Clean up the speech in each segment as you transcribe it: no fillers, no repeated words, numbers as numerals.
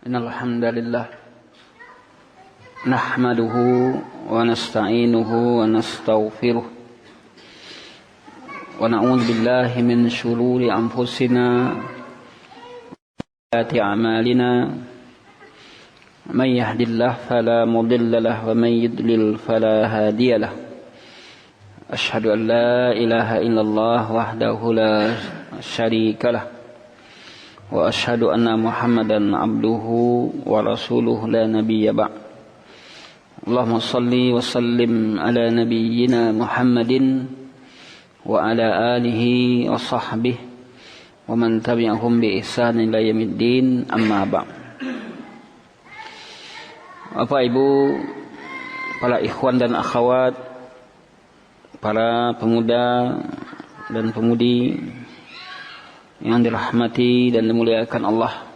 Innal hamdalillah nahmaduhu wa nasta'inuhu wa nastaghfiruh wa na'udzu billahi min shururi anfusina wa sayyiati a'malina man yahdihillahu fala mudilla lahu wa man yudlil fala hadiya lahu asyhadu an la ilaha illallah wahdahu la syarika lahu wa asyhadu anna Muhammadan abduhu wa rasuluhu la nabiyya ba'd. Allahumma salli wa sallim ala nabiyyina Muhammadin wa ala alihi wa sahbihi wa man tabi'ahum bi ihsan ila yaumiddin, amma ba'd. Bapak Ibu, para ikhwan dan akhwat, para pemuda dan pemudi yang dirahmati dan dimuliakan Allah,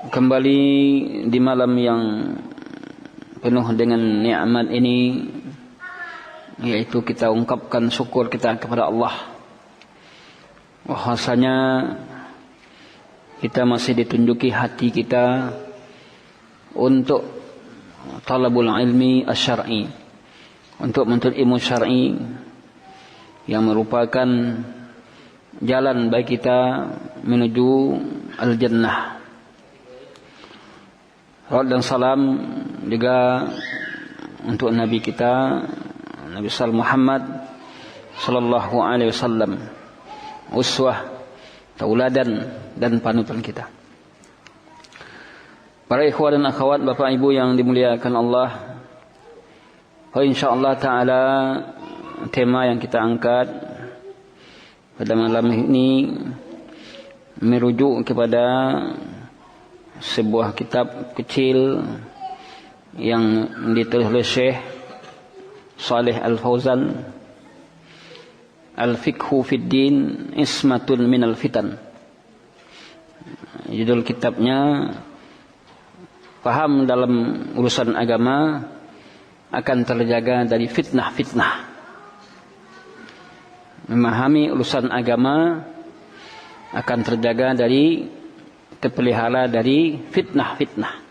kembali di malam yang penuh dengan nikmat ini, yaitu kita ungkapkan syukur kita kepada Allah bahwasanya kita masih ditunjuki hati kita untuk talabul ilmi asy-syar'i, untuk menuntut ilmu syar'i yang merupakan jalan bagi kita menuju al-jannah. Salawat dan salam juga untuk Nabi kita, Nabi Muhammad sallallahu alaihi wasallam, uswah, tauladan dan panutan kita. Para ikhwan dan akhwat, Bapak Ibu yang dimuliakan Allah, insyaallah taala tema yang kita angkat pada malam ini merujuk kepada sebuah kitab kecil yang ditulis oleh Syekh Shalih Al-Fauzan, Al-Fiqhu fid Din Ismatun minal Fitan. Judul kitabnya paham dalam urusan agama akan terjaga dari fitnah-fitnah. Memahami urusan agama akan terjaga dari terpelihara dari fitnah-fitnah.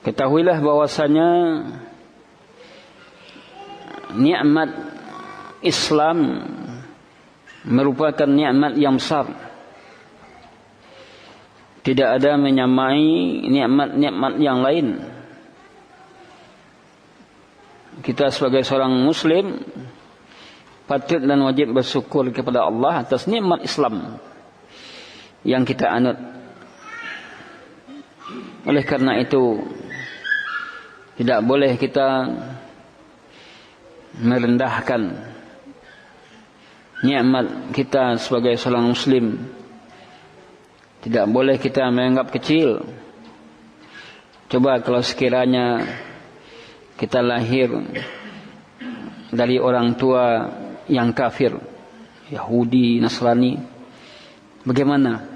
Ketahuilah bahwasanya nikmat Islam merupakan nikmat yang besar. Tidak ada menyamai nikmat-nikmat yang lain. Kita sebagai seorang muslim patut dan wajib bersyukur kepada Allah atas nikmat Islam yang kita anut. Oleh karena itu tidak boleh kita merendahkan nikmat kita sebagai seorang muslim. Tidak boleh kita menganggap kecil. Coba kalau sekiranya kita lahir dari orang tua yang kafir, Yahudi, Nasrani, bagaimana?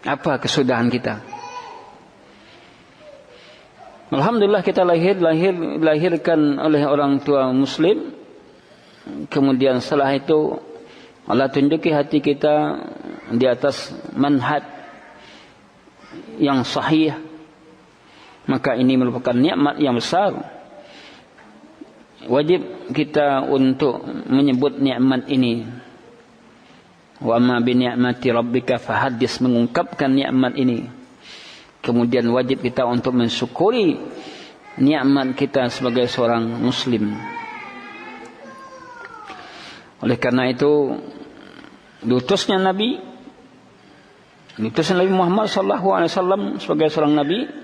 Apa kesudahan kita? Alhamdulillah kita dilahirkan oleh orang tua muslim. Kemudian setelah itu Allah tunjuki hati kita di atas manhaj yang sahih. Maka ini merupakan nikmat yang besar. Wajib kita untuk menyebut nikmat ini. Wa ma bi ni'mati rabbika fahaddits, mengungkapkan nikmat ini. Kemudian wajib kita untuk mensyukuri nikmat kita sebagai seorang muslim. Oleh karena itu diutusnya Nabi Muhammad sallallahu alaihi wasallam sebagai seorang nabi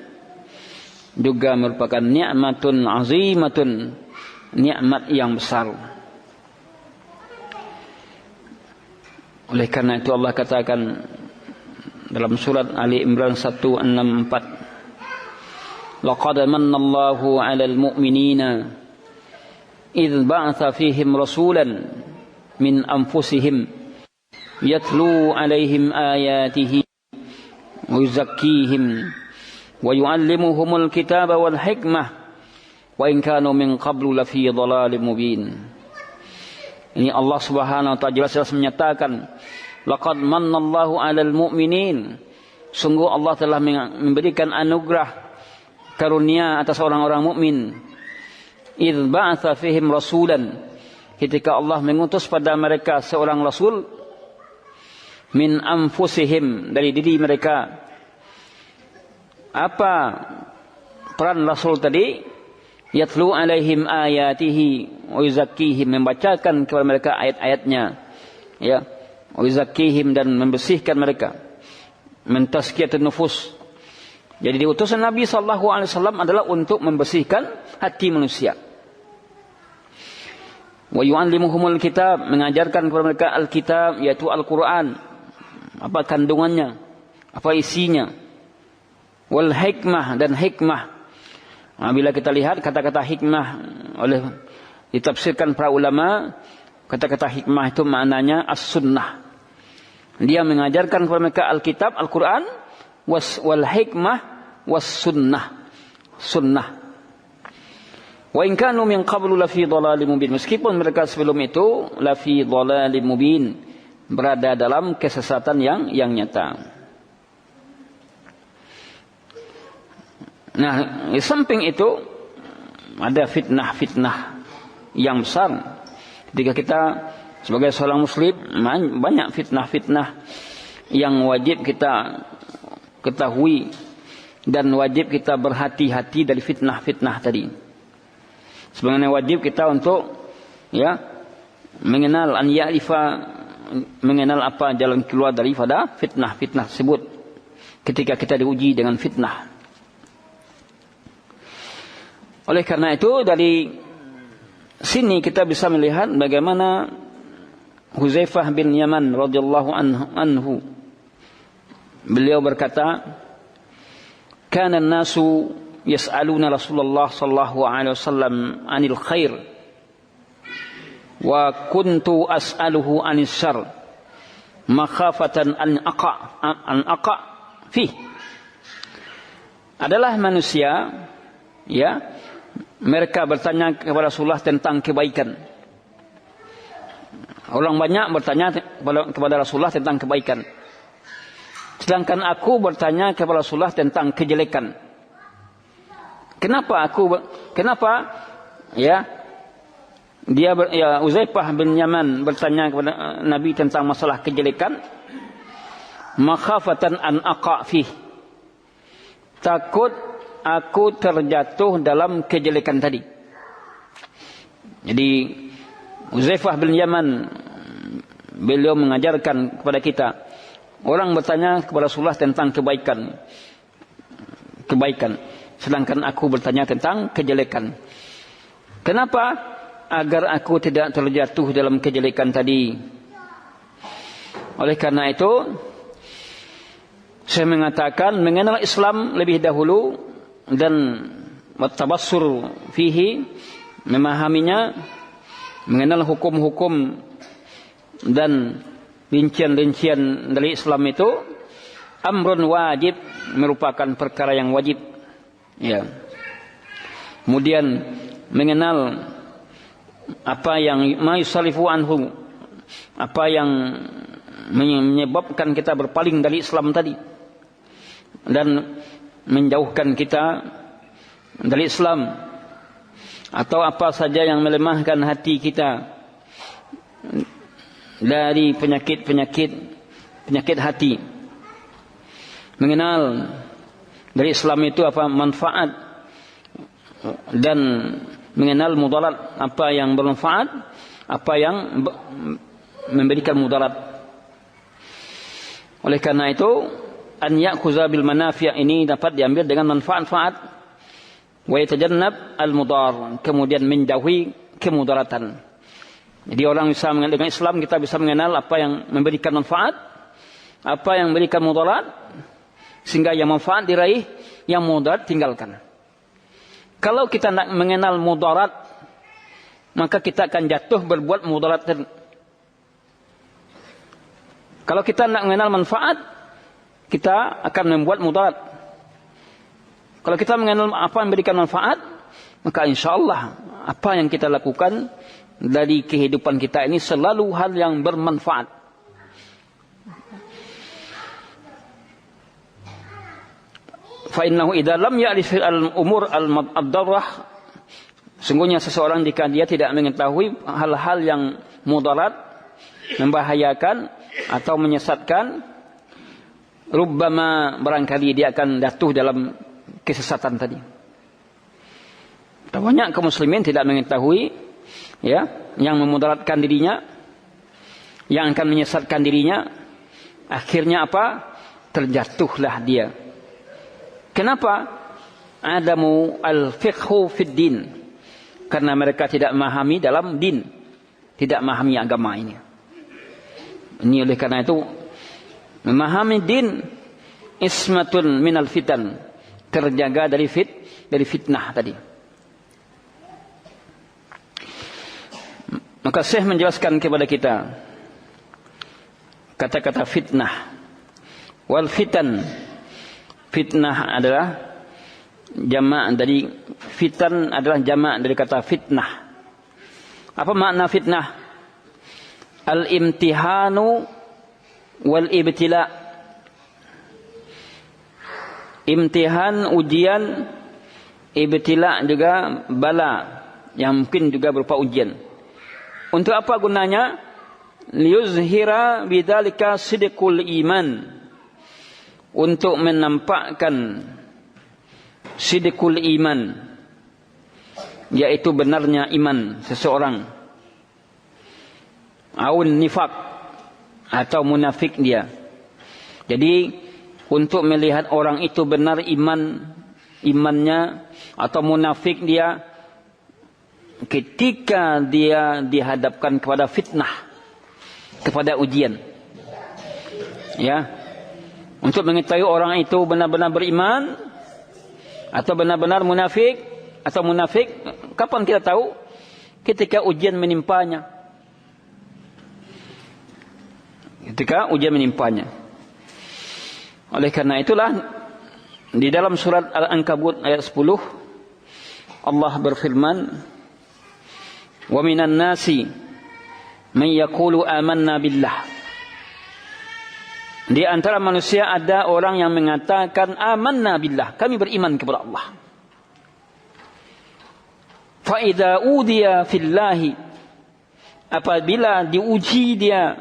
juga merupakan nikmatun azimatun, nikmat yang besar. Oleh karena itu Allah katakan dalam surat Ali Imran 164, laqad manallahu 'alal mu'minina idz ba'atha fihim rasulan min anfusihim yatlu 'alaihim ayatihi wa yuzakkihim wa yu'allimuhumul kitaba wal hikmah wa in kanu min qablu lafi dhalalin mubin. Ini Allah Subhanahu wa taala jelas-jelas menyatakan, laqad mannallahu 'alal mu'minin. Sungguh Allah telah memberikan anugerah karunia atas orang-orang mukmin. Idz ba'atsa fihim rasulan. Ketika Allah mengutus pada mereka seorang rasul min anfusihim, dari diri mereka. Apa peran rasul tadi? Yatlu alaihim ayatihi wa yuzakkihim, membacakan kepada mereka ayat-ayatnya, ya, wa yuzakkihim, dan membersihkan mereka, mentazkiyatun nufus. Jadi diutusan Nabi sallallahu alaihi wasallam adalah untuk membersihkan hati manusia. Wa yu'allimuhumul kitab, mengajarkan kepada mereka alkitab, yaitu Al-Qur'an, apa kandungannya, apa isinya. Wal hikmah, dan hikmah. Bila kita lihat kata-kata hikmah oleh ditafsirkan para ulama, kata-kata hikmah itu maknanya as-sunnah. Dia mengajarkan kepada mereka Alkitab, Al-Quran, wal hikmah, was sunnah, sunnah. Wa in kanu min qablu lafi dhalalim mubin, meskipun mereka sebelum itu lafi dhalalim mubin, berada dalam kesesatan yang nyata. Nah, di samping itu ada fitnah-fitnah yang besar. Ketika kita sebagai seorang muslim, banyak fitnah-fitnah yang wajib kita ketahui dan wajib kita berhati-hati dari fitnah-fitnah tadi. Sebenarnya wajib kita untuk mengenal mengenal apa jalan keluar daripada fitnah-fitnah tersebut ketika kita diuji dengan fitnah. Oleh karena itu dari sini kita bisa melihat bagaimana Huzaifah bin Yaman radhiyallahu anhu, beliau berkata, "Kana an-nasu yas'aluna Rasulullah sallallahu alaihi wasallam 'anil khair wa kuntu as'aluhu 'anis syarr makhafatan an aqa fi." Adalah manusia, ya, mereka bertanya kepada Rasulullah tentang kebaikan. Orang banyak bertanya kepada Rasulullah tentang kebaikan. Sedangkan aku bertanya kepada Rasulullah tentang kejelekan. Kenapa Uzaifah bin Yaman bertanya kepada Nabi tentang masalah kejelekan? Makhafatan an aqa fih. Takut aku terjatuh dalam kejelekan tadi. Jadi Uzaifah bin Yaman, beliau mengajarkan kepada kita, orang bertanya kepada Rasulullah tentang kebaikan, sedangkan aku bertanya tentang kejelekan. Kenapa? Agar aku tidak terjatuh dalam kejelekan tadi. Oleh karena itu, saya mengatakan mengenal Islam lebih dahulu dan tabassur fihi, memahaminya, mengenal hukum-hukum dan rincian-rincian dari Islam itu amrun wajib, merupakan perkara yang wajib, ya. Kemudian mengenal apa yang maisalifu anhu, apa yang menyebabkan kita berpaling dari Islam tadi dan menjauhkan kita dari Islam, atau apa saja yang melemahkan hati kita dari penyakit hati. Mengenal dari Islam itu apa manfaat dan mengenal mudarat, apa yang bermanfaat, apa yang memberikan mudarat. Oleh karena itu, an ya'khuza bil manafi' ini dapat diambil dengan manfaat-manfaat, wa yatajannab al mudar, kemudian menjauhi kemudaratan. Jadi orang bisa dengan Islam kita bisa mengenal apa yang memberikan manfaat, apa yang memberikan mudarat, sehingga yang manfaat diraih, yang mudarat tinggalkan. Kalau kita nak mengenal mudarat, maka kita akan jatuh berbuat mudarat. Kalau kita nak mengenal manfaat, kita akan membuat mudarat. Kalau kita mengenal apa yang memberikan manfaat, maka insya Allah apa yang kita lakukan dari kehidupan kita ini selalu hal yang bermanfaat. Fa innahu idza lam ya'rif al-umur al-darrah, sungguhnya seseorang jika dia tidak mengetahui hal-hal yang mudarat, membahayakan atau menyesatkan, rubbama barangkali dia akan jatuh dalam kesesatan tadi. Banyak kaum muslimin tidak mengetahui ya yang memudaratkan dirinya, yang akan menyesatkan dirinya, akhirnya apa? Terjatuhlah dia. Kenapa? Adamu al-fiqhu fid din. Karena mereka tidak memahami dalam din, tidak memahami agama ini. Ini oleh karena itu memahami din ismatun minal fitan, terjaga dari fitnah tadi. Maka Syekh menjelaskan kepada kita kata-kata fitnah. Wal fitan, fitnah adalah jamak dari fitan, adalah jamak dari kata fitnah. Apa makna fitnah? Al-imtihanu wal ibtila. Imtihan, ujian, ibtila juga bala, yang mungkin juga berupa ujian. Untuk apa gunanya? Liyuzhira bidzalika sidqul iman. Untuk menampakkan sidqul iman, yaitu benarnya iman seseorang. Aun nifaq, atau munafik dia. Jadi untuk melihat orang itu benar imannya atau munafik dia, ketika dia dihadapkan kepada fitnah, kepada ujian, ya, untuk mengetahui orang itu benar-benar beriman atau benar-benar munafik atau munafik. Kapan kita tahu? Ketika ujian menimpanya. Ketika ujian menimpanya. Oleh karena itulah di dalam surat Al-Ankabut ayat 10 Allah berfirman, "Wa minan nasi man yaqulu amanna billah." Di antara manusia ada orang yang mengatakan amanna billah, kami beriman kepada Allah. Fa idza udiya fillahi, apabila diuji dia,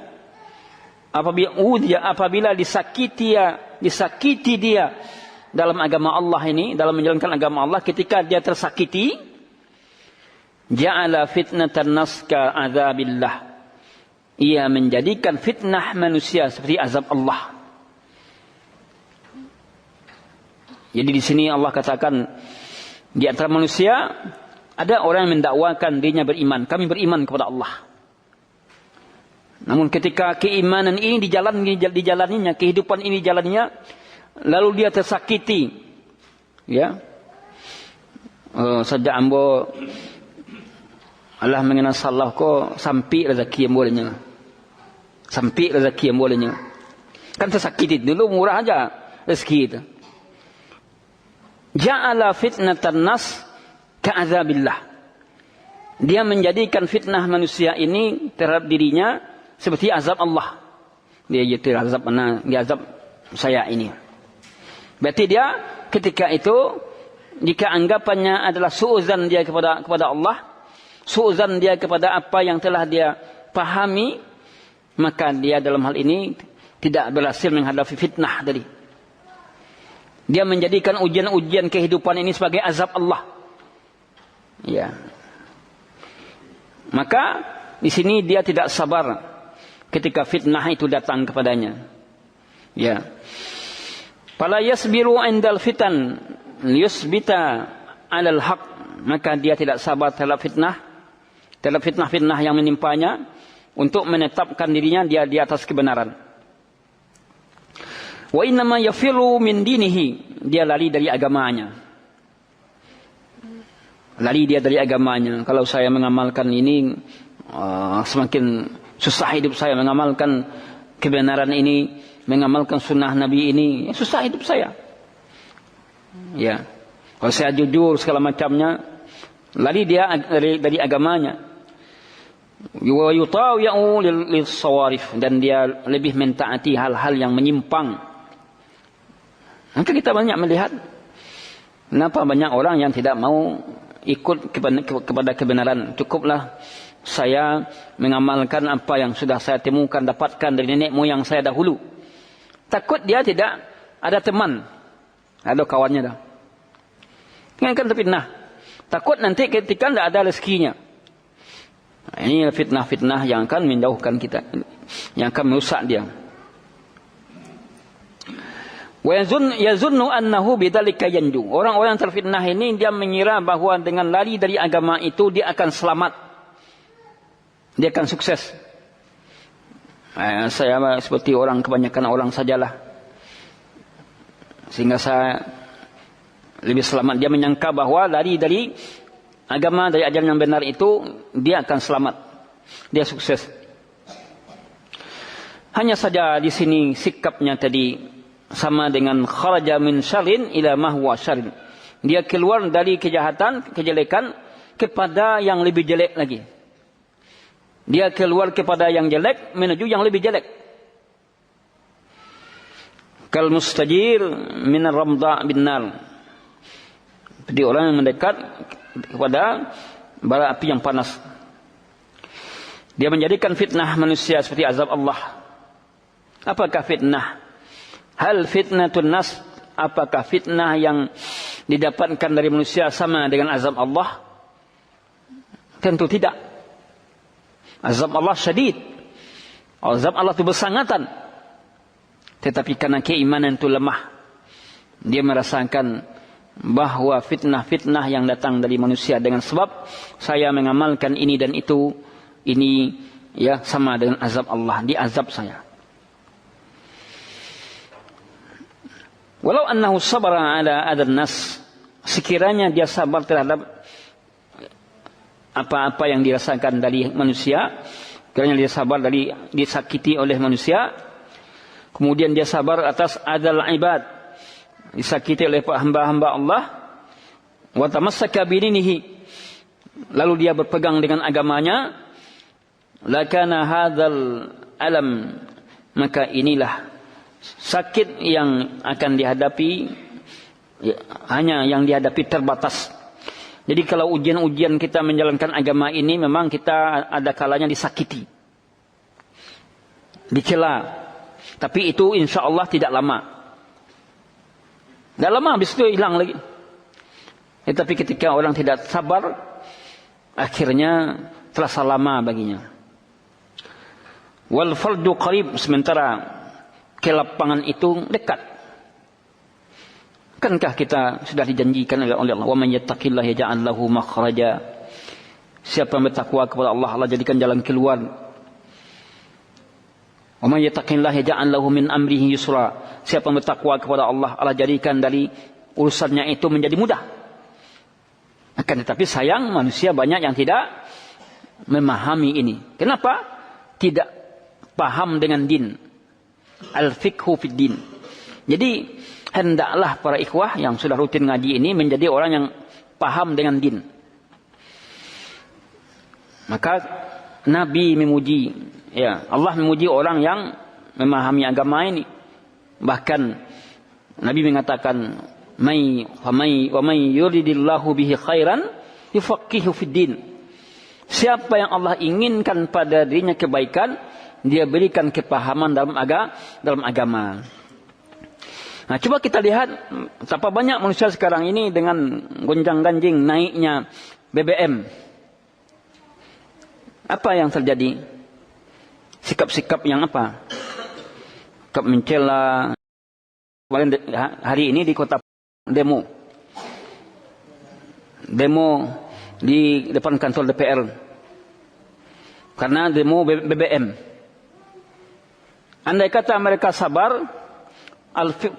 apabila disakiti dia dalam agama Allah ini, dalam menjalankan agama Allah, ketika dia tersakiti, ja'ala fitnatan nas ka azabillah, ia menjadikan fitnah manusia seperti azab Allah. Jadi di sini Allah katakan, di antara manusia ada orang yang mendakwakan dirinya beriman, kami beriman kepada Allah. Namun ketika keimanan ini dijalaninya, kehidupan ini dijalaninya, lalu dia tersakiti, ya, sejak ambo Allah mengenal salah ko sampai rezeki yang bolehnya, sampai rezeki yang bolehnya, kan tersakiti dulu, murah aja rezeki itu. Ja'ala fitnatan nas ka'azabillah, dia menjadikan fitnah manusia ini terhadap dirinya seperti azab Allah. Dia jadi azab mana? Dia azab saya ini. Berarti dia ketika itu, jika anggapannya adalah su'uzan dia kepada Allah, su'uzan dia kepada apa yang telah dia pahami, maka dia dalam hal ini tidak berhasil menghadapi fitnah tadi. Dia menjadikan ujian-ujian kehidupan ini sebagai azab Allah. Ya. Maka di sini dia tidak sabar ketika fitnah itu datang kepadanya. Ya. Fala yasbiru 'indal fitan liyusbita 'alal haq, maka dia tidak sabar terhadap fitnah yang menimpanya, untuk menetapkan dirinya dia di atas kebenaran. Wa innama yafiru min dinihi, dia lari dari agamanya. Lari dia dari agamanya. Kalau saya mengamalkan ini, semakin susah hidup saya mengamalkan kebenaran ini, mengamalkan sunnah Nabi ini, susah hidup saya. Ya, kalau saya jujur segala macamnya, lari dia dari agamanya. wa yutawi'u lis-sawarif, dan dia lebih mentaati hal-hal yang menyimpang. Maka kita banyak melihat kenapa banyak orang yang tidak mau ikut kepada kebenaran. Cukuplah saya mengamalkan apa yang sudah saya temukan, dapatkan dari nenek moyang saya dahulu. Takut dia tidak ada teman, ada kawannya dah. Kan fitnah. Takut nanti ketika tidak ada rezekinya. Nah, ini fitnah-fitnah yang akan menjauhkan kita, yang akan merusak dia. Wa yazunnu annahu bidzalika yanju. Orang-orang terfitnah ini dia mengira bahwa dengan lari dari agama itu dia akan selamat. Dia akan sukses. Saya seperti kebanyakan orang sajalah. Sehingga saya lebih selamat. Dia menyangka bahwa lari dari agama, dari ajaran yang benar itu dia akan selamat. Dia sukses. Hanya saja di sini sikapnya tadi sama dengan kharaja min syarrin ila ma huwa syarrin. Dia keluar dari kejahatan, kejelekan kepada yang lebih jelek lagi. Dia keluar kepada yang jelek menuju yang lebih jelek. Kal mustajir min ar-ramda bin nar. Jadi orang yang mendekat kepada bara api yang panas. Dia menjadikan fitnah manusia seperti azab Allah. Apakah fitnah? Hal fitnatun nas, apakah fitnah yang didapatkan dari manusia sama dengan azab Allah? Tentu tidak. Azab Allah syadid. Azab Allah itu bersangatan. Tetapi karena keimanan itu lemah, dia merasakan bahwa fitnah-fitnah yang datang dari manusia dengan sebab saya mengamalkan ini dan itu, ini ya sama dengan azab Allah, diazab saya. Walau annahu sabara ala adan nas, sekiranya dia sabar terhadap apa-apa yang dirasakan dari manusia, sekiranya dia sabar dari disakiti oleh manusia, kemudian dia sabar atas adal ibad, disakiti oleh hamba-hamba Allah, wa tamassaka bidinihi, lalu dia berpegang dengan agamanya, lakana hadzal alam, maka inilah sakit yang akan dihadapi, hanya yang dihadapi terbatas. Jadi kalau ujian-ujian kita menjalankan agama ini, memang kita ada kalanya disakiti, dicela, tapi itu insya Allah tidak lama. Tidak lama habis itu hilang lagi. Tapi ketika orang tidak sabar, akhirnya terasa lama baginya. Wal fardu qarib, sementara kelapangan itu dekat. Kankah kita sudah dijanjikan oleh Allah, wa man yattaqillaha yaj'al lahu makhraja. Siapa yang bertakwa kepada Allah, Allah jadikan jalan keluar. Wa man yattaqillaha yaj'al lahu min amrihi yusra. Siapa yang bertakwa kepada Allah, Allah jadikan dari urusannya itu menjadi mudah. Akan tetapi sayang, manusia banyak yang tidak memahami ini. Kenapa? Tidak paham dengan din. Al-fiqhu fid din. Jadi hendaklah para ikhwah yang sudah rutin ngaji ini menjadi orang yang paham dengan din. Maka Nabi memuji, ya, Allah memuji orang yang memahami agama ini. Bahkan Nabi mengatakan, wa may yuridillahu bihi khairan yufaqihu fid din. Siapa yang Allah inginkan pada dirinya kebaikan, dia berikan kepahaman dalam agama. Nah, coba kita lihat betapa banyak manusia sekarang ini dengan gonjang-ganjing naiknya BBM. Apa yang terjadi? Sikap-sikap yang apa? Sikap mencela. Kemarin hari ini di kota demo di depan kantor DPR karena demo BBM. Andai kata mereka sabar,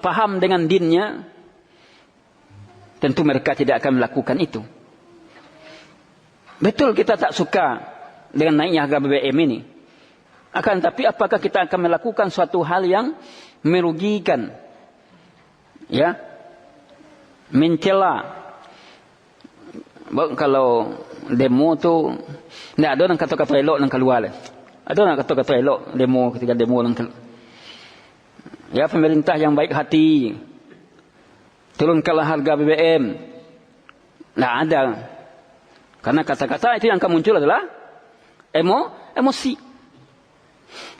paham dengan dinnya, tentu mereka tidak akan melakukan itu. Betul kita tak suka dengan naiknya harga BBM ini. Akan tapi apakah kita akan melakukan suatu hal yang merugikan? Ya, mencela. Kalau demo tu ndak ada nang kata-kata elok nang keluar le. Ada nang kata-kata elok demo ketika demo nang ya pemerintah yang baik hati turunkanlah harga BBM. Ndak ada. Karena kata-kata itu yang akan muncul adalah emosi.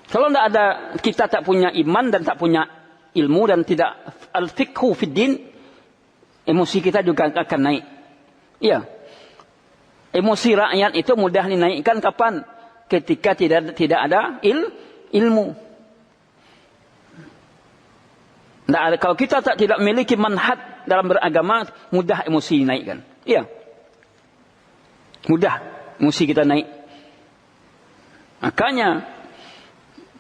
Kalau ndak ada, kita tak punya iman dan tak punya ilmu dan tidak al-fiqhu fid din, emosi kita juga akan naik. Iya. Emosi rakyat itu mudah dinaikkan kapan? Ketika tidak ada ilmu. Nah, kalau kita tidak memiliki manhaj dalam beragama, mudah emosi dinaikkan. Iya. Mudah emosi kita naik. Makanya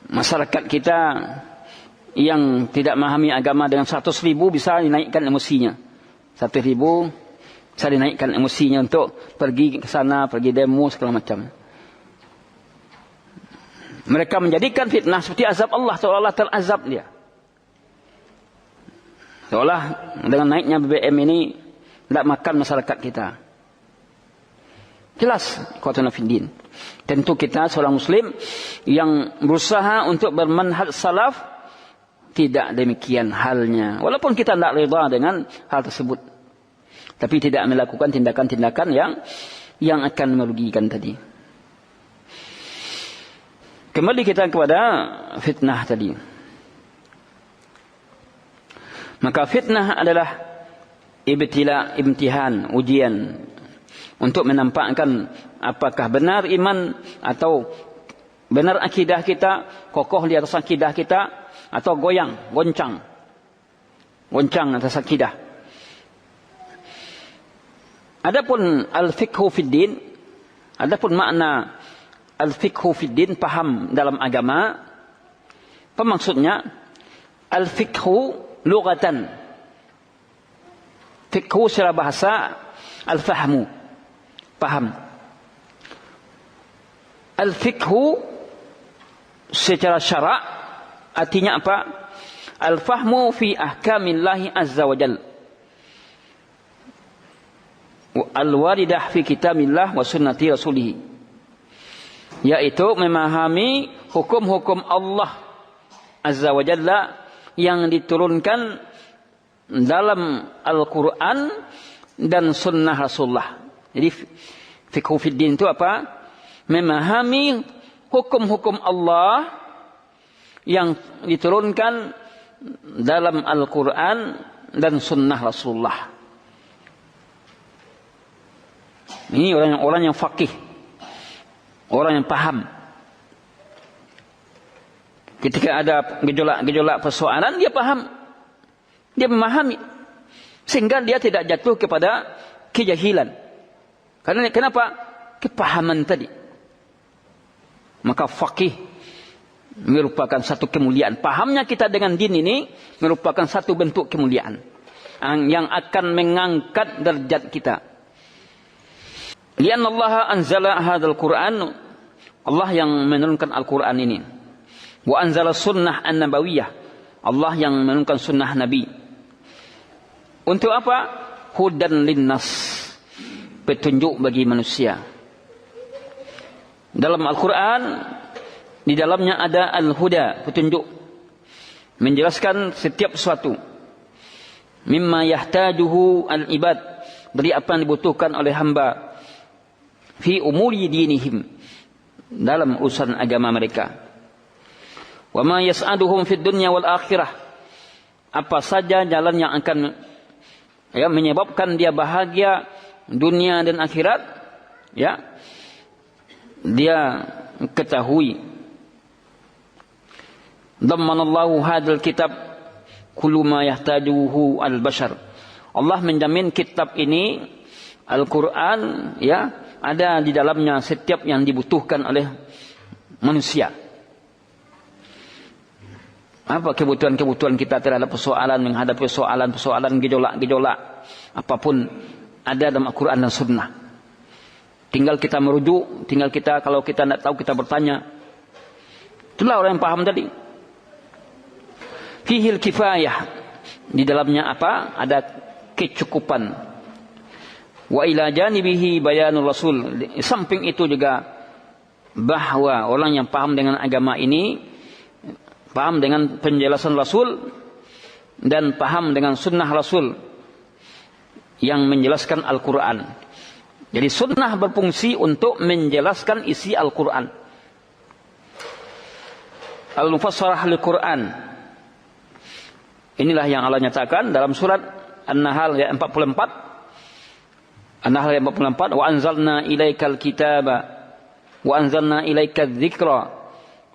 masyarakat kita yang tidak memahami agama dengan 100.000 bisa dinaikkan emosinya. 1.000 bisa dinaikkan emosinya untuk pergi ke sana, pergi demo segala macam. Mereka menjadikan fitnah seperti azab Allah, seolah-olah terazab dia. Seolah dengan naiknya BBM ini tidak makan masyarakat kita. Jelas qatana fiddin. Tentu kita seorang muslim yang berusaha untuk bermanhaj salaf tidak demikian halnya. Walaupun kita tidak reda dengan hal tersebut. Tapi tidak melakukan tindakan-tindakan yang akan merugikan tadi. Kembali kita kepada fitnah tadi. Maka fitnah adalah ibtila, imtihan, ujian untuk menampakkan apakah benar iman atau benar akidah kita, kokoh di atas akidah kita atau goncang atas akidah. Adapun al-fiqhu fid din, adapun makna al-fiqhu fid din, paham dalam agama, apa maksudnya? Al-fiqhu lughatan, fiqhu secara bahasa, al-fahmu, paham. Al-fiqhu secara syarak artinya apa? Al-fahmu fi ahkamillahi azza wa jalla, al-waridah fi kitabillah wa sunnati rasulih, yaitu memahami hukum-hukum Allah azza wa jalla yang diturunkan dalam Al-Quran dan sunnah Rasulullah. Jadi fiqhu fiddin itu apa? Memahami hukum-hukum Allah yang diturunkan dalam Al-Quran dan sunnah Rasulullah. Ini orang yang faqih, orang yang paham. Ketika ada gejolak persoalan, dia paham, dia memahami, sehingga dia tidak jatuh kepada kejahilan. Karena kenapa? Kepahaman tadi. Maka faqih merupakan satu kemuliaan. Pahamnya kita dengan din ini merupakan satu bentuk kemuliaan yang akan mengangkat derajat kita. Lian Allah anzala hadzal Quran, Allah yang menurunkan Al-Quran ini. Wa anzala sunnah an-nabawiyah, Allah yang menurunkan sunnah Nabi. Untuk apa? Hudan linnas, petunjuk bagi manusia. Dalam Al-Quran, di dalamnya ada al-huda, petunjuk, menjelaskan setiap sesuatu. Mimma yahtajuhu al-ibad, dari apa yang dibutuhkan oleh hamba. Fi umuri dinihim, dalam urusan agama mereka. Wa ma yas'aduhum fid dunya wal akhirah, apa saja jalan yang akan menyebabkan dia bahagia dunia dan akhirat, dia ketahui. Dhammanallahu hadzal kitab kullu ma yahtajuhu al-bashar, Allah menjamin kitab ini Al-Quran ada di dalamnya setiap yang dibutuhkan oleh manusia. Apa kebutuhan-kebutuhan kita terhadap persoalan, menghadapi persoalan gejolak-gejolak apapun ada dalam Al-Quran dan Sunnah. Tinggal kita merujuk, kalau kita tidak tahu kita bertanya. Itulah orang yang paham tadi. Fihil kifayah, di dalamnya apa? Ada kecukupan. Wa ila janibihi bayanul rasul. Di samping itu juga bahwa orang yang paham dengan agama ini, paham dengan penjelasan Rasul dan paham dengan sunnah Rasul yang menjelaskan Al-Quran. Jadi sunnah berfungsi untuk menjelaskan isi Al-Quran. Al-Mufassarah Al-Quran. Inilah yang Allah nyatakan dalam surat An-Nahl ayat 44. An-Nahl ayat 44, wa anzalna ilaikal kitaba wa anzalna ilaikadz dzikra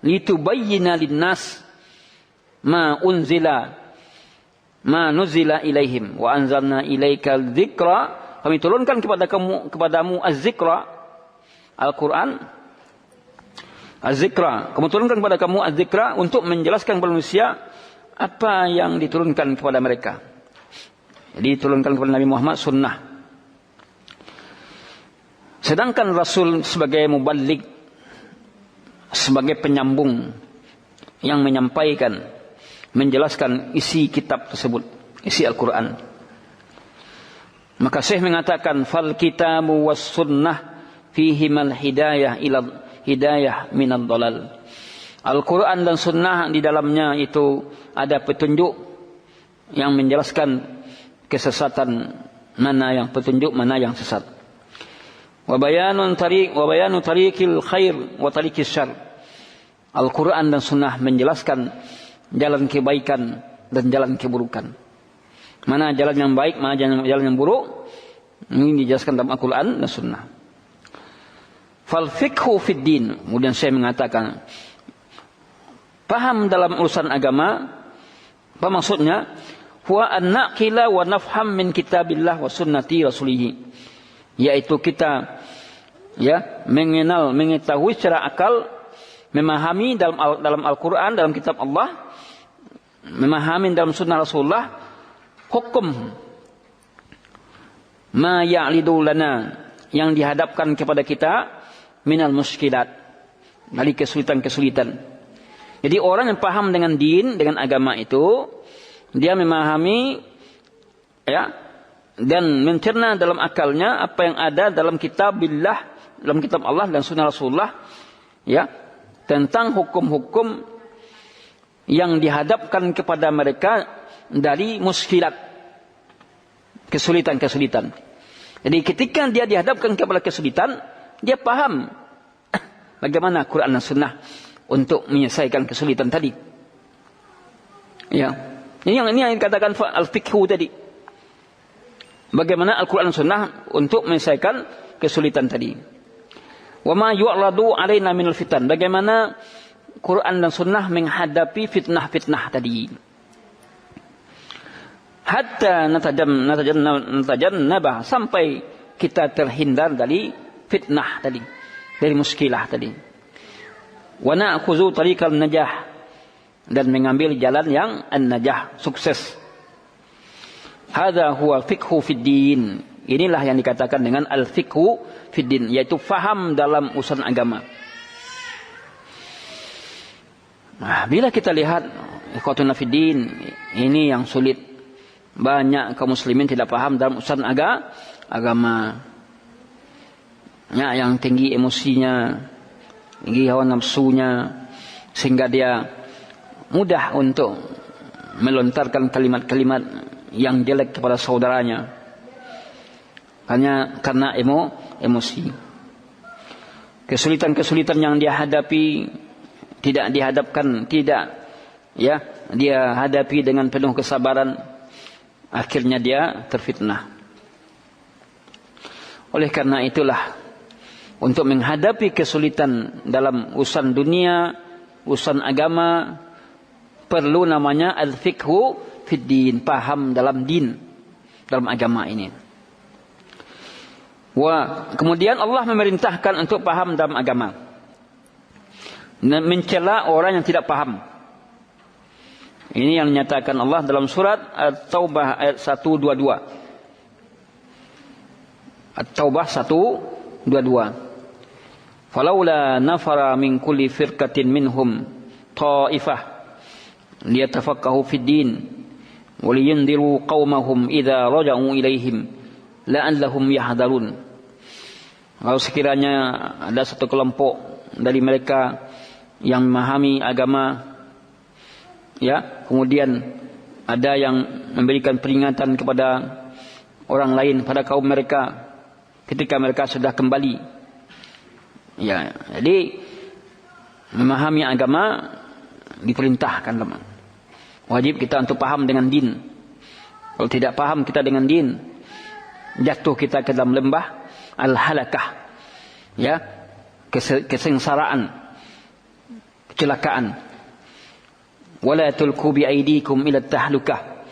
litubayyana lin-nas ma nuzila ilaihim wa anzalna ilaikal dzikra, kami turunkan kepadamu az-zikra, Al-Quran, az-zikra, kami turunkan kepada kamu az-zikra untuk menjelaskan kepada manusia apa yang diturunkan kepada mereka. Jadi diturunkan kepada Nabi Muhammad sunnah. Sedangkan Rasul sebagai muballigh, sebagai penyambung yang menyampaikan, menjelaskan isi kitab tersebut, isi Al-Quran. Maka Syekh mengatakan fal kitabu was sunnah fihimal hidayah ila hidayah minad dhalal. Al-Quran dan sunnah di dalamnya itu ada petunjuk yang menjelaskan kesesatan, mana yang petunjuk, mana yang sesat. Wa bayanu tariqil khair wa tariqis syarr. Al-Quran dan sunnah menjelaskan jalan kebaikan dan jalan keburukan. Mana jalan yang baik, mana jalan yang buruk. Ini dijelaskan dalam Al-Quran dan sunnah. Fal fiqhu fid din. Kemudian saya mengatakan, paham dalam urusan agama, apa maksudnya? Huwa an-naqila wa nafham min kitabillah wa sunnati rasulih. Yaitu kita mengenal, mengetahui secara akal, memahami dalam Al-Quran, dalam kitab Allah, memahami dalam sunnah Rasulullah hukum ma ya'lidu lana, yang dihadapkan kepada kita minal muskilat, dari kesulitan-kesulitan. Jadi orang yang paham dengan din, dengan agama itu, dia memahami dan mencerna dalam akalnya apa yang ada dalam kitabillah, dalam kitab Allah dan sunnah Rasulullah, tentang hukum-hukum yang dihadapkan kepada mereka dari muskilat, kesulitan-kesulitan. Jadi ketika dia dihadapkan kepada kesulitan, dia paham bagaimana Quran dan sunnah untuk menyelesaikan kesulitan tadi. Ini yang dikatakan al-fiqhu tadi. Bagaimana Al-Quran dan sunnah untuk menyelesaikan kesulitan tadi. Wa ma yu'radu alaina minal fitan. Bagaimana Quran dan sunnah menghadapi fitnah-fitnah tadi. Hatta natajannabah, sampai kita terhindar dari fitnah tadi, dari muskilah tadi. Wa na'khuzu tariqal najah, dan mengambil jalan yang an-najah, sukses. Hadza huwa fiqhu fid din. Inilah yang dikatakan dengan al-fiqhu fid din, yaitu faham dalam urusan agama. Nah, bila kita lihat ikhwatuna fid din, ini yang sulit. Banyak kaum muslimin tidak paham dalam urusan agama. Yang tinggi emosinya, tinggi hawa nafsunya, sehingga dia mudah untuk melontarkan kalimat-kalimat yang jelek kepada saudaranya. Karena emosi. Kesulitan-kesulitan yang dia hadapi dia hadapi dengan penuh kesabaran, akhirnya dia terfitnah. Oleh karena itulah, untuk menghadapi kesulitan dalam urusan dunia, urusan agama, perlu namanya al-fiqhu fid din, paham dalam din, dalam agama ini. Kemudian Allah memerintahkan untuk paham dalam agama, mencela orang yang tidak paham. Ini yang dinyatakan Allah dalam surat At-Taubah ayat 122. At-Taubah 122. Falaula nafara min kulli firqatin minhum ta'ifah liyatafaqahu fid din wa liyundiru qaumahum idza raja'u ilaihim la'allahum yahdharun. Kalau sekiranya ada satu kelompok dari mereka yang memahami agama, ya, kemudian ada yang memberikan peringatan kepada orang lain, pada kaum mereka ketika mereka sudah kembali. Ya, jadi memahami agama diperintahkan, teman. Wajib kita untuk paham dengan din. Kalau tidak paham kita dengan din, jatuh kita ke dalam lembah al-halakah, ya, kesengsaraan, kecelakaan. Wala tulqu bi aydikum ila tahlukah.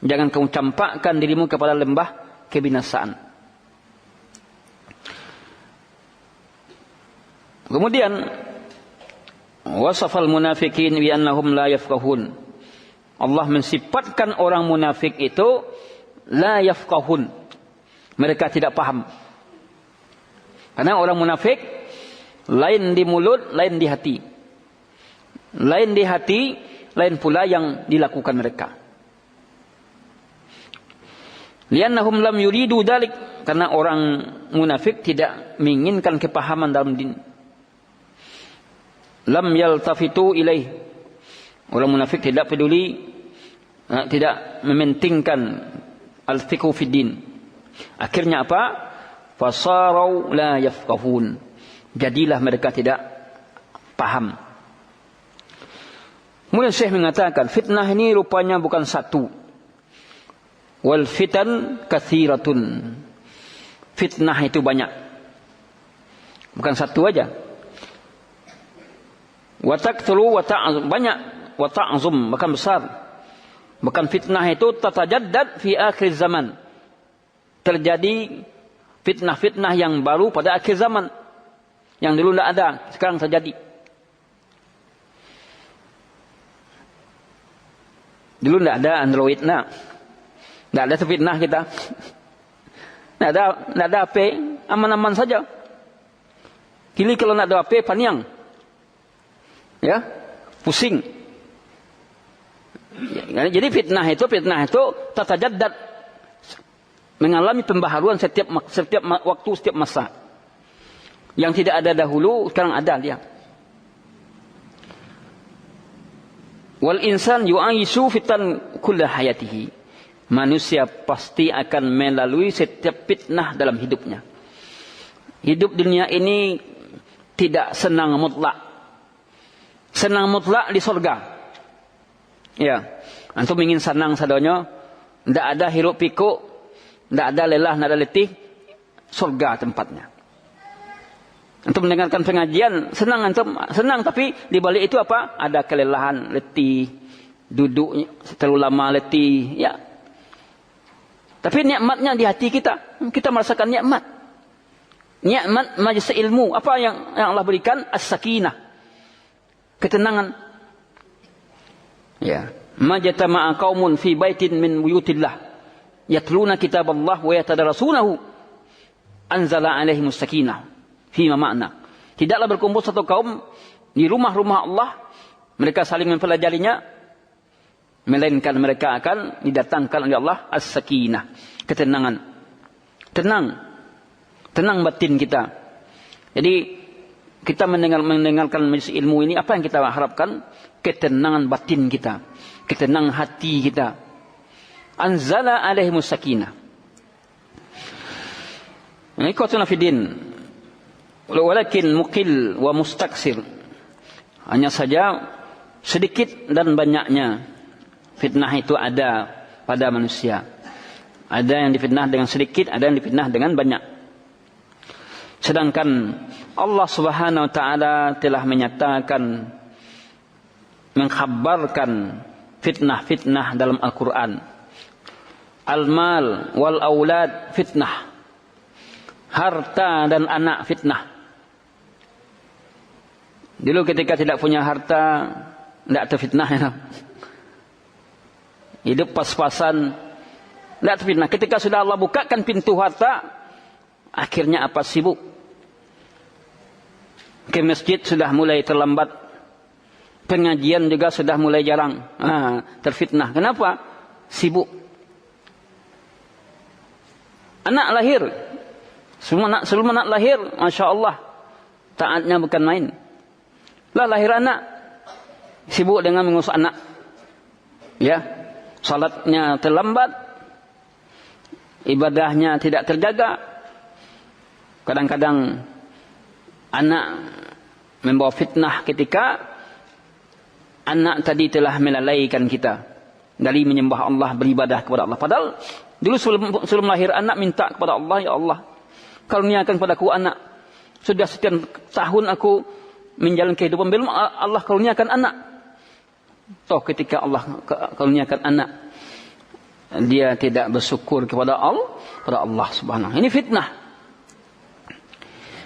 Jangan kamu campakkan dirimu kepada lembah kebinasaan. Kemudian wasafal munafikin bi annahum la yafqahun. Allah mensifatkan orang munafik itu la yafqahun. Mereka tidak paham. Karena orang munafik lain di mulut, lain di hati. Lain di hati, lain pula yang dilakukan mereka. Liannahum lam yuridu dalik, karena orang munafik tidak menginginkan kepahaman dalam din. Lam yaltafitu ilaih. Orang munafik tidak peduli, tidak mementingkan al-fiqhu fid din. Akhirnya apa? Fasarau la yafqahun. Jadilah mereka tidak paham. Kemudian Syekh mengatakan, fitnah ini rupanya bukan satu. Wal fitan katsiratun. Fitnah itu banyak. Bukan satu aja. Wa takthuru wa ta'zum, banyak, wa ta'zum, bahkan besar. Bahkan fitnah itu tatajaddad fi akhir zaman. Terjadi fitnah-fitnah yang baru pada akhir zaman. Yang dulu tidak ada, sekarang terjadi. Dulu tidak ada Android, tidak ada fitnah kita. Tidak ada HP, aman-aman saja. Kini kalau tidak ada HP, paniang. Ya, pusing. Ya, jadi fitnah itu tatajaddad, mengalami pembaharuan setiap waktu, setiap masa. Yang tidak ada dahulu sekarang ada dia. Wal insan yu'ayishu fitan kulla hayatihi. Manusia pasti akan melalui setiap fitnah dalam hidupnya. Hidup dunia ini tidak senang mutlak. Senang mutlak di surga. Ya, antum ingin senang sadonyo, tidak ada hiruk pikuk, tidak ada lelah, tidak ada letih, surga tempatnya. Antum mendengarkan pengajian, senang antum, senang, tapi di balik itu apa? Ada kelelahan, letih, duduk terlalu lama letih, ya. Tapi nikmatnya di hati kita, kita merasakan nikmat. Nikmat majlis ilmu, apa yang Allah berikan? As-sakinah, ketenangan. Ya, majtama'a qaumun fi baitin min buyutillah yatluna kitaballah wa yatadarasunahu anzala alaihimus sakinah fi makna. Tidaklah berkumpul satu kaum di rumah-rumah Allah, mereka saling mempelajarinya, melainkan mereka akan didatangkan oleh Allah as-sakinah, ketenangan. Tenang batin kita. Jadi kita mendengarkan majlis ilmu ini, apa yang kita harapkan? Ketenangan batin kita, ketenangan hati kita. Anzala alaihimus sakinah. Ikhwatuna fiddin, walakin muqil wa mustaksir. Hanya saja sedikit dan banyaknya fitnah itu ada pada manusia. Ada yang difitnah dengan sedikit, ada yang difitnah dengan banyak. Sedangkan Allah Subhanahu wa taala telah menyatakan, mengkhabarkan fitnah-fitnah dalam Al-Quran. Al-mal wal aulad fitnah. Harta dan anak fitnah. Dulu ketika tidak punya harta, tidak terfitnah. Ya. Hidup pas-pasan, tidak terfitnah. Ketika sudah Allah bukakan pintu harta, akhirnya apa? Sibuk. Ke masjid sudah mulai terlambat. Pengajian juga sudah mulai jarang. Terfitnah. Kenapa? Sibuk. Anak lahir, sebelum anak lahir, Masya Allah, taatnya bukan main. Lah lahir anak, sibuk dengan mengurus anak. Ya, salatnya terlambat, ibadahnya tidak terjaga. Kadang-kadang anak membawa fitnah ketika anak tadi telah melalaikan kita dari menyembah Allah, beribadah kepada Allah. Padahal dulu sebelum lahir anak minta kepada Allah, ya Allah, karuniakan padaku anak. Sudah sekian tahun aku menjalani kehidupan, belum Allah karuniakan anak. Toh ketika Allah karuniakan anak, dia tidak bersyukur kepada Allah Subhanahu. Ini fitnah.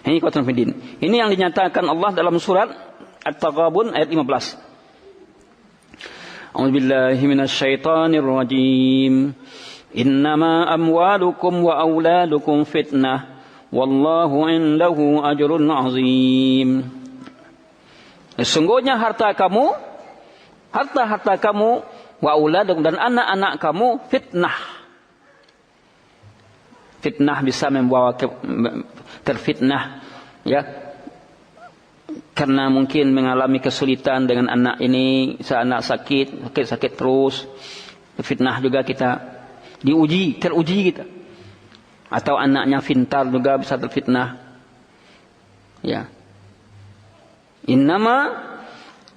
Ini kuatun fidin. Ini yang dinyatakan Allah dalam surat At-Taghabun ayat 15. A'udzu billahi minasyaitonir rajim. Innama amwalukum wa auladukum fitnah wallahu indahu ajrun azim. Sesungguhnya harta kamu wa auladukum dan anak-anak kamu fitnah. Fitnah bisa membawa terfitnah, ya, karena mungkin mengalami kesulitan dengan anak ini, anak sakit terus, fitnah juga kita teruji kita, atau anaknya pintar juga bisa terfitnah, ya. Innama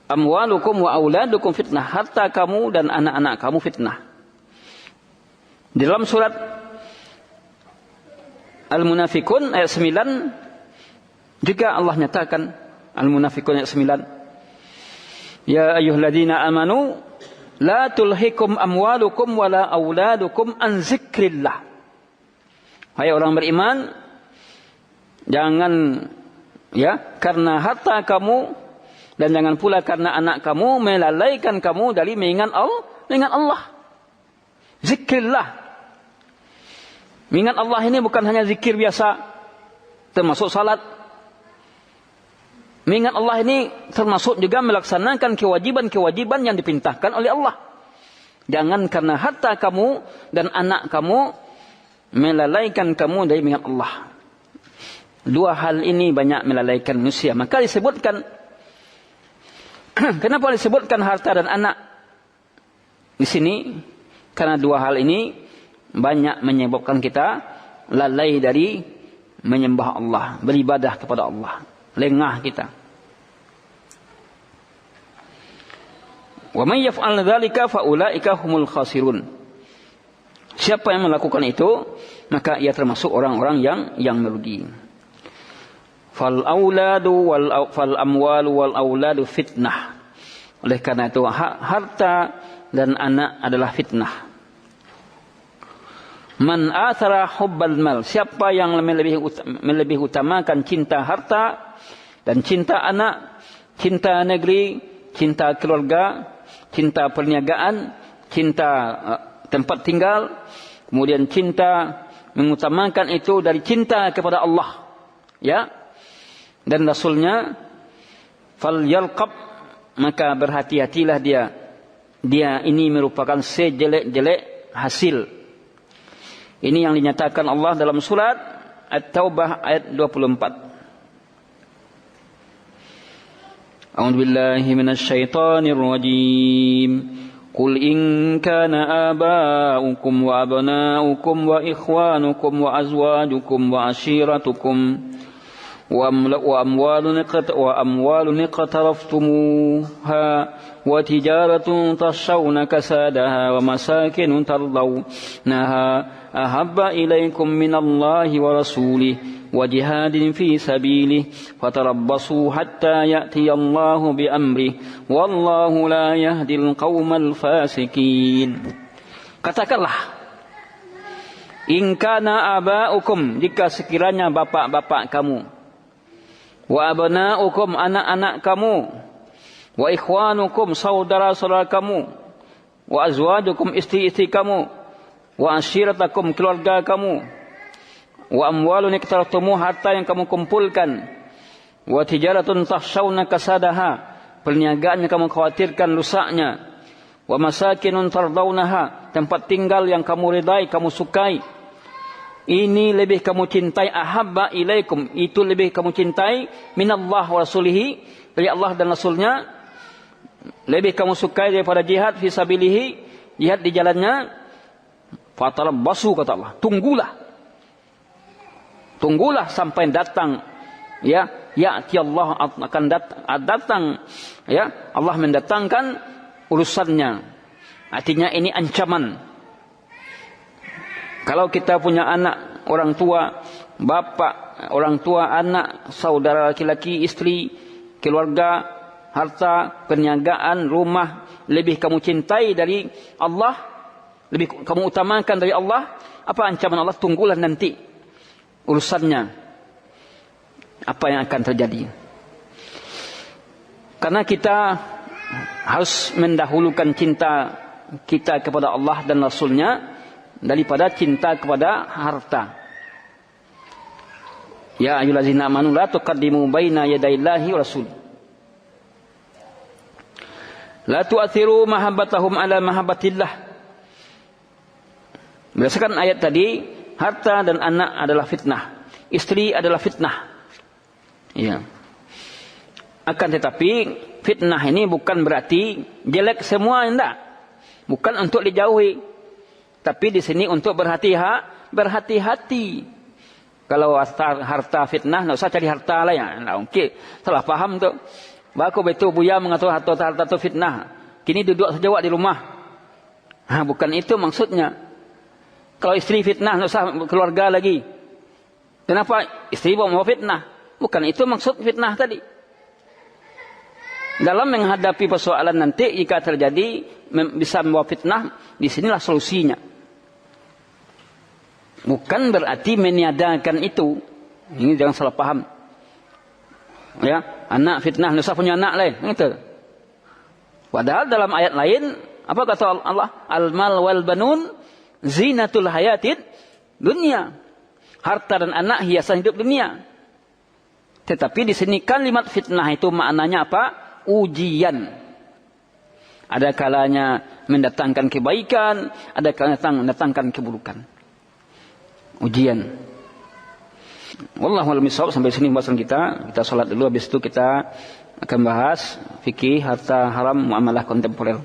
amwalukum wa auladukum fitnah, harta kamu dan anak-anak kamu fitnah. Di dalam surat Al-Munafikun ayat 9 juga Allah nyatakan, Al-Munafikun ayat 9, ya ayyuhalladzina amanu la tulhikum amwalukum wala auladukum an zikrillah. Hai orang beriman, jangan, ya, karena harta kamu dan jangan pula karena anak kamu melalaikan kamu dari mengingat Allah. Zikrillah. Mengingat Allah ini bukan hanya zikir biasa, termasuk salat. Mengingat Allah ini termasuk juga melaksanakan kewajiban-kewajiban yang diperintahkan oleh Allah. Jangan karena harta kamu dan anak kamu melalaikan kamu dari mengingat Allah. Dua hal ini banyak melalaikan manusia. Maka disebutkan, kenapa disebutkan harta dan anak di sini? Karena dua hal ini banyak menyebabkan kita lalai dari menyembah Allah, beribadah kepada Allah, lengah kita. Wa may yaf'al dzalika fa ulaika humul khasirun. Siapa yang melakukan itu, maka ia termasuk orang-orang yang merugi. Fal amwalu wal auladu fitnah. Oleh karena itu harta dan anak adalah fitnah. Man athara hubbal mal, siapa yang lebih utamakan cinta harta dan cinta anak, cinta negeri, cinta keluarga, cinta perniagaan, cinta tempat tinggal, kemudian cinta mengutamakan itu dari cinta kepada Allah, ya, dan Rasulnya, fal yalqab, maka berhati-hatilah dia ini merupakan sejelek-jelek hasil. Ini yang dinyatakan Allah dalam surat At-Taubah ayat 24. A'udzu billahi minasyaitonir rajim. Qul in kana aba'ukum wa abna'ukum wa ikhwanukum wa azwajukum wa ashiratukum وأموال اقترفتموها وتجارة تخشون كسادها ومساكن ترضونها أحب إليكم من الله ورسوله وجهاد في سبيله فتربصوا حتى يأتي الله بأمره والله لا يهدي القوم الفاسقين. Katakanlah, in kana aba'ukum, jika sekiranya bapak-bapak kamu, wa abna'ukum, anak-anak kamu, wa ikhwanukum, saudara-saudara kamu, wa azwajukum, istri-istri kamu, wa ashiratakum, keluarga kamu, wa amwalun iqtaraftumu, harta yang kamu kumpulkan, wa tijaratun takhshawna kasadaha, perniagaan yang kamu khawatirkan rusaknya, wa masakinun tardawnaha, tempat tinggal yang kamu ridai, kamu sukai, ini lebih kamu cintai, ahabba ilaikum, itu lebih kamu cintai, minallah wa rasulihi, dari Allah dan Rasulnya, lebih kamu sukai daripada jihad fisabilihi, jihad di jalannya, fatarabbasu, kata Allah, tunggulah sampai datang, ya, ya'ti Allah, akan datang, ya, Allah mendatangkan urusannya. Artinya ini ancaman. Kalau kita punya anak, orang tua, bapak, orang tua, anak, saudara laki-laki, istri, keluarga, harta, perniagaan, rumah, lebih kamu cintai dari Allah, lebih kamu utamakan dari Allah, apa ancaman Allah? Tunggulah nanti urusannya, apa yang akan terjadi. Karena kita harus mendahulukan cinta kita kepada Allah dan Rasulnya daripada cinta kepada harta. Ya ayyuhallazina amanu la tuqaddimu baina yadayillahi wa rasul. La tu'athiru mahabbatahum ala mahabbatillah. Berdasarkan ayat tadi, harta dan anak adalah fitnah, istri adalah fitnah. Ya. Akan tetapi fitnah ini bukan berarti jelek semua, enggak. Bukan untuk dijauhi. Tapi di sini untuk berhati-hati. Kalau harta fitnah, tidak usah cari harta lah ya. Nah, okay. Salah paham tu. Baku betul Buya mengatakan harta itu fitnah. Kini duduk sejawat di rumah. Bukan itu maksudnya. Kalau istri fitnah, tidak usah keluarga lagi. Kenapa istri mau fitnah? Bukan itu maksud fitnah tadi. Dalam menghadapi persoalan nanti, jika terjadi bisa membawa fitnah, di sinilah solusinya. Bukan berarti meniadakan itu. Ini jangan salah paham. Ya, anak fitnah, nggak usah punya anak lain. Gitu. Padahal dalam ayat lain, apa kata Allah? Al-mal wal banun zinatul hayatid dunia. Harta dan anak hiasan hidup dunia. Tetapi di sini kalimat fitnah itu maknanya apa? Ujian. Ada kalanya mendatangkan kebaikan, ada kalanya mendatangkan keburukan. Ujian. Wallahu a'lam bishawab. Sampai sini pembahasan kita. Kita salat dulu, habis itu kita akan bahas fikih harta haram muamalah kontemporer.